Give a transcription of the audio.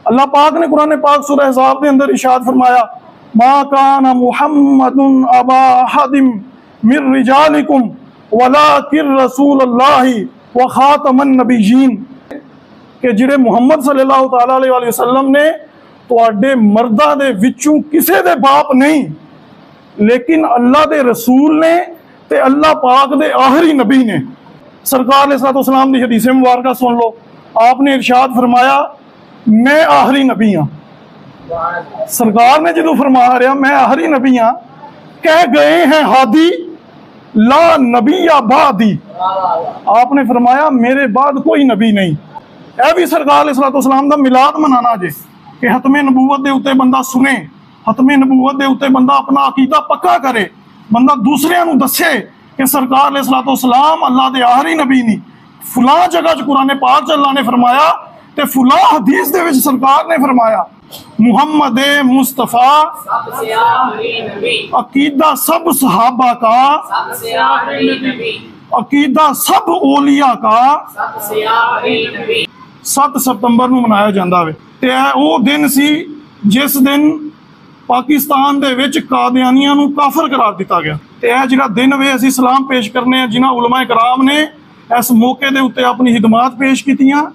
अल्लाह पाक ने कुरान पाक सूरह अहज़ाब के अंदर इरशाद फरमाया, मा काना मुहम्मदुन अबा अहदिम मिर रिजालिकुम वलाकिन रसूलुल्लाहि व खातमन नबिय्यीन, कि जिहड़े मुहम्मद सल्लल्लाहु तआला अलैहि वसल्लम ने तुहाडे मर्दां दे विचों किसे दे बाप नहीं, लेकिन अल्लाह दे रसूल ने ते अल्लाह पाक दे आखिरी नबी ने। सरकार अलैहिस्सलाम दी हदीस मुबारक सुन लो, आपने इरशाद फरमाया मैं आखिरी नबी हाँ। सरकार ने जो फरमा रहा मैं आखिरी नबी हाँ, कह गए हैं हादी ला नबी या बादी, आपने फरमाया मेरे बाद कोई नबी नहीं। यह भी सरकार अलैहिस्सलाम दा मिलाद मनाना जे कि हतमे नबूवत दे उत्ते बंदा सुने, हतमे नबूवत दे उत्ते बंदा अपना अकीदा पक्का करे, बंदा दूसरियां नूं दसे कि सरकार अलैहिस्सलाम अल्लाह दे आखिरी नबी नहीं। फुला जगह च कुरान पाक च अल्लाह ने फरमाया ते फुला हदीस दे विच सरकार ने फरमाया मुहम्मद मुस्तफ़ा अकीदा सब सहाबा का, अकीदा सब ओलिया का 7 सितंबर नूं मनाया जांदा वे। ते वो दिन सी जिस दिन पाकिस्तान दे विच कादियानियां नूं काफिर करार दिता गया। ते यह जिहड़ा दिन वे असीं सलाम पेश करने जिन्हां उलमा कराम ने इस मौके दे उत्ते अपनी हिदमात पेश कीतियां।